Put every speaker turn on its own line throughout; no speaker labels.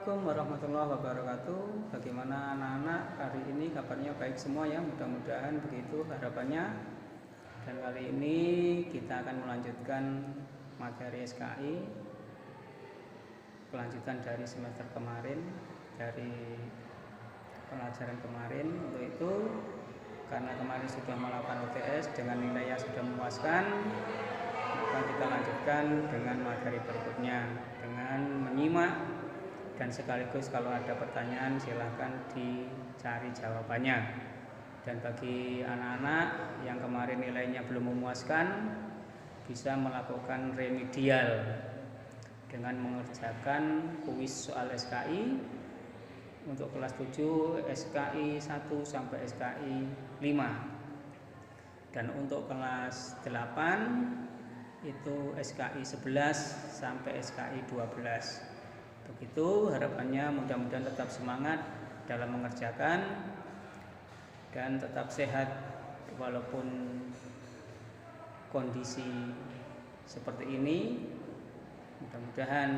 Assalamualaikum warahmatullahi wabarakatuh. Bagaimana anak-anak hari ini? Kabarnya baik semua ya, mudah-mudahan begitu harapannya. Dan kali ini kita akan melanjutkan materi SKI, kelanjutan dari semester kemarin, dari pelajaran kemarin. Untuk itu, karena kemarin sudah melakukan UTS dengan nilai yang sudah memuaskan, maka kita lanjutkan dengan materi berikutnya dengan menyimak, dan sekaligus kalau ada pertanyaan silahkan dicari jawabannya. Dan bagi anak-anak yang kemarin nilainya belum memuaskan, bisa melakukan remedial dengan mengerjakan kuis soal SKI untuk kelas 7, SKI 1 sampai SKI 5. Dan untuk kelas 8 itu SKI 11 sampai SKI 12. Begitu harapannya, mudah-mudahan tetap semangat dalam mengerjakan dan tetap sehat walaupun kondisi seperti ini. Mudah-mudahan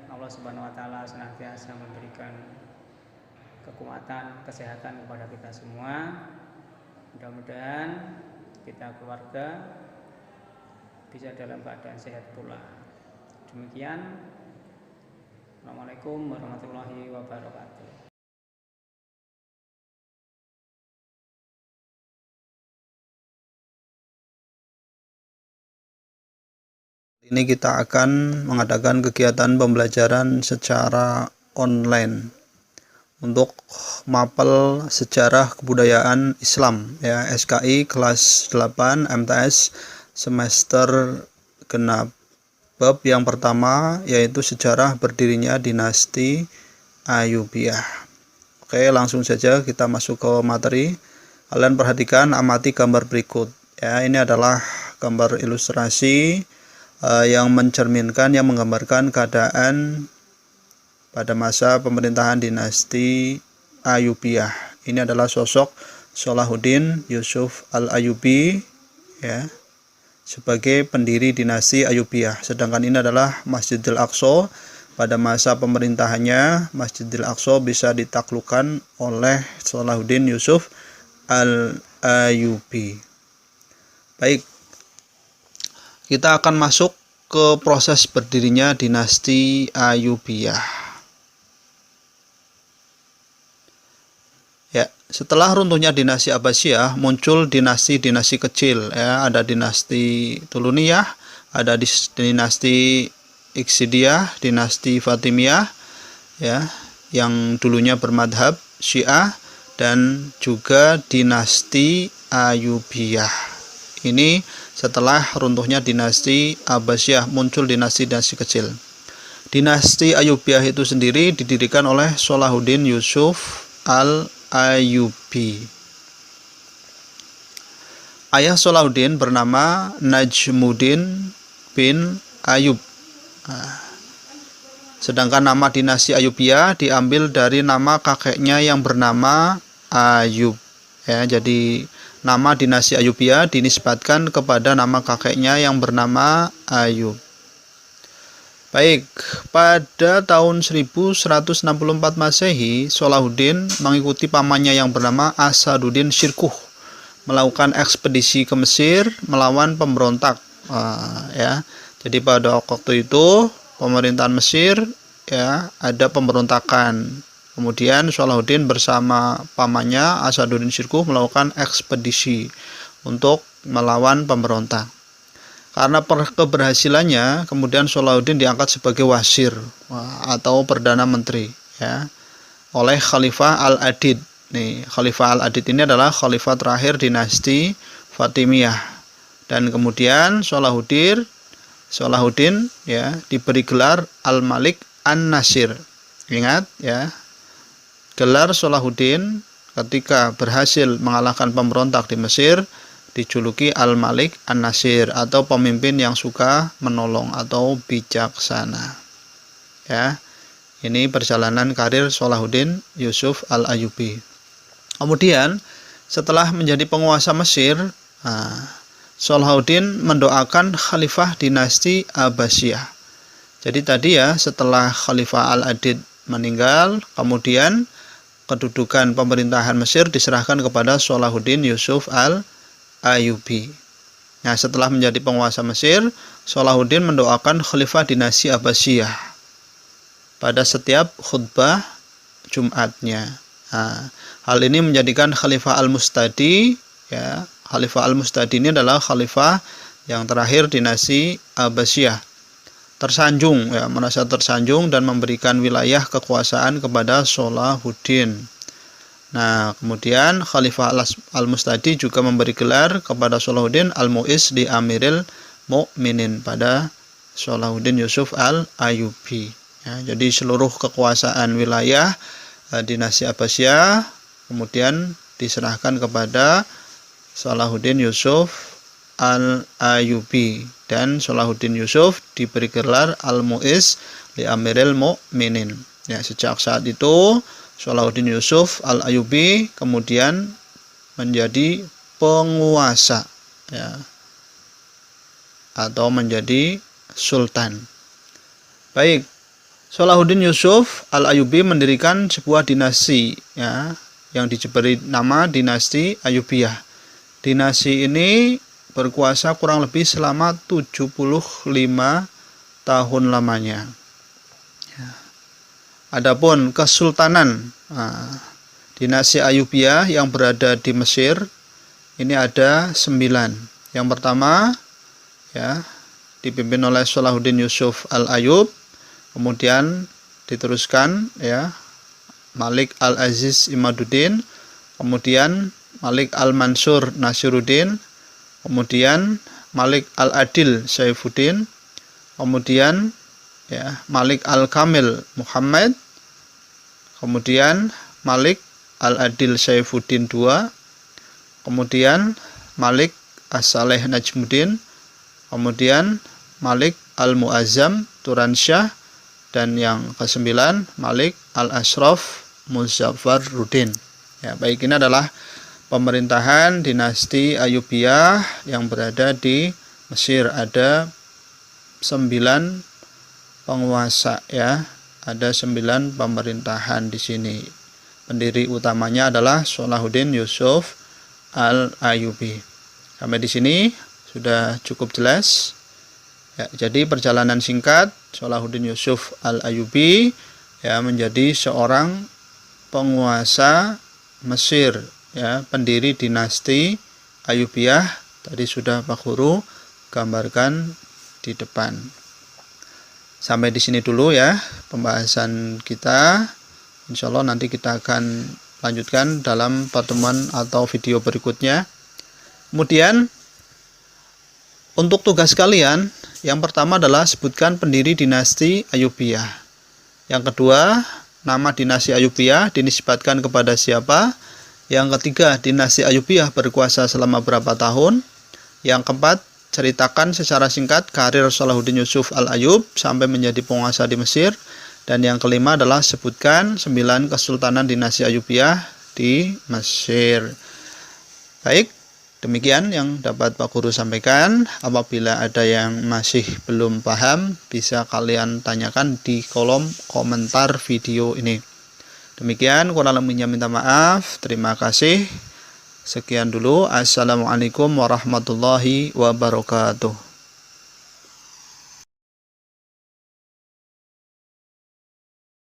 Allah Subhanahu wa taala senantiasa memberikan kekuatan, kesehatan kepada kita semua. Mudah-mudahan kita keluarga bisa dalam keadaan sehat pula. Demikian. Assalamualaikum warahmatullahi wabarakatuh.
Ini kita akan mengadakan kegiatan pembelajaran secara online untuk mapel sejarah kebudayaan Islam ya, SKI kelas 8 MTS semester genap. Bab yang pertama yaitu sejarah berdirinya dinasti Ayyubiyah. Oke, langsung saja kita masuk ke materi. Kalian perhatikan, amati gambar berikut ya. Ini adalah gambar ilustrasi yang mencerminkan, yang menggambarkan keadaan pada masa pemerintahan dinasti Ayyubiyah. Ini adalah sosok Salahuddin Yusuf Al-Ayyubi ya, sebagai pendiri dinasti Ayyubiyah. Sedangkan ini adalah Masjidil Aqsa. Pada masa pemerintahannya, Masjidil Aqsa bisa ditaklukkan oleh Salahuddin Yusuf Al-Ayyubi. Baik, kita akan masuk ke proses berdirinya dinasti Ayyubiyah. Ya, setelah runtuhnya dinasti Abbasiyah, muncul dinasti-dinasti kecil ya, ada dinasti Tuluniyah, ada dinasti Iksidiyah, dinasti Fatimiyah ya, yang dulunya bermadhab Syiah, dan juga dinasti Ayyubiyah. Ini setelah runtuhnya dinasti Abbasiyah, muncul dinasti-dinasti kecil. Dinasti Ayyubiyah itu sendiri didirikan oleh Salahuddin Yusuf Al-Ayyubi. Ayah Salahuddin bernama Najmuddin bin Ayyub. Sedangkan nama dinasti Ayyubiyah diambil dari nama kakeknya yang bernama Ayyub. Ya, jadi nama dinasti Ayyubiyah dinisbatkan kepada nama kakeknya yang bernama Ayyub. Baik, pada tahun 1164 Masehi, Salahuddin mengikuti pamannya yang bernama Asaduddin Syirkuh melakukan ekspedisi ke Mesir melawan pemberontak. Ya, jadi pada waktu itu pemerintahan Mesir ya ada pemberontakan. Kemudian Salahuddin bersama pamannya Asaduddin Syirkuh melakukan ekspedisi untuk melawan pemberontak. Karena keberhasilannya, kemudian Salahuddin diangkat sebagai wazir atau perdana menteri ya oleh Khalifah Al-Adid. Nih, Khalifah Al-Adid ini adalah khalifah terakhir dinasti Fatimiyah. Dan kemudian Salahuddin ya diberi gelar Al-Malik An-Nasir. Ingat ya, gelar Salahuddin ketika berhasil mengalahkan pemberontak di Mesir dijuluki Al-Malik An-Nasir atau pemimpin yang suka menolong atau bijaksana. Ya. Ini perjalanan karir Salahuddin Yusuf Al-Ayyubi. Kemudian setelah menjadi penguasa Mesir, Salahuddin mendoakan khalifah dinasti Abbasiyah. Jadi tadi ya, setelah Khalifah Al-Adid meninggal, kemudian kedudukan pemerintahan Mesir diserahkan kepada Salahuddin Yusuf al-Ayyubi. Nah, setelah menjadi penguasa Mesir, Salahuddin mendoakan khalifah dinasti Abbasiyah pada setiap khutbah Jumatnya. Nah, hal ini menjadikan Khalifah Al-Mustadi, ya, Khalifah Al-Mustadi ini adalah khalifah yang terakhir dinasti Abbasiyah, tersanjung, ya, merasa tersanjung dan memberikan wilayah kekuasaan kepada Salahuddin. Nah, kemudian Khalifah Al-Mustadi juga memberi gelar kepada Salahuddin Al-Mu'izz di Amiril Mu'minin pada Salahuddin Yusuf al-Ayyubi. Ya, jadi seluruh kekuasaan wilayah dinasti Abbasiyah kemudian diserahkan kepada Salahuddin Yusuf al-Ayyubi, dan Salahuddin Yusuf diberi gelar Al-Mu'izz di Amiril Mu'minin. Ya, sejak saat itu Salahuddin Yusuf al-Ayyubi kemudian menjadi penguasa, ya, atau menjadi sultan. Baik, Salahuddin Yusuf al-Ayyubi mendirikan sebuah dinasti, ya, yang diberi nama dinasti Ayyubiyah. Dinasti ini berkuasa kurang lebih selama 75 tahun lamanya. Adapun kesultanan dinasti Ayyubiyah yang berada di Mesir ini ada 9. Yang pertama, ya, dipimpin oleh Salahuddin Yusuf al-Ayyub, kemudian diteruskan, ya, Malik al-Aziz Imaduddin, kemudian Malik al-Mansur Nasiruddin, kemudian Malik al-Adil Saifuddin, kemudian, ya, Malik al-Kamil Muhammad, kemudian Malik al-Adil Saifuddin II, kemudian Malik as-Saleh Najmuddin, kemudian Malik al-Muazzam Turansyah, dan yang ke-9 Malik al-Ashraf Muzaffaruddin. Ya, baik, ini adalah pemerintahan dinasti Ayyubiyah yang berada di Mesir. Ada 9 penguasa, ya, ada 9 pemerintahan di sini. Pendiri utamanya adalah Salahuddin Yusuf al-Ayyubi. Sampai di sini sudah cukup jelas. Ya, jadi perjalanan singkat Salahuddin Yusuf al-Ayyubi, ya, menjadi seorang penguasa Mesir, ya, pendiri dinasti Ayyubiyah. Tadi sudah Pak Guru gambarkan di depan. Sampai di sini dulu, ya, pembahasan kita. Insya Allah nanti kita akan lanjutkan dalam pertemuan atau video berikutnya. Kemudian untuk tugas kalian, yang pertama adalah sebutkan pendiri dinasti Ayyubiyah. Yang kedua, nama dinasti Ayyubiyah dinisbatkan kepada siapa. Yang ketiga, dinasti Ayyubiyah berkuasa selama berapa tahun. Yang keempat, ceritakan secara singkat karir Salahuddin Yusuf al-Ayyub sampai menjadi penguasa di Mesir. Dan yang kelima adalah sebutkan 9 kesultanan dinasti Ayyubiyah di Mesir. Baik, demikian yang dapat Pak Guru sampaikan. Apabila ada yang masih belum paham, bisa kalian tanyakan di kolom komentar video ini. Demikian, kurang lebihnya minta maaf. Terima kasih. Sekian dulu. Assalamualaikum warahmatullahi wabarakatuh.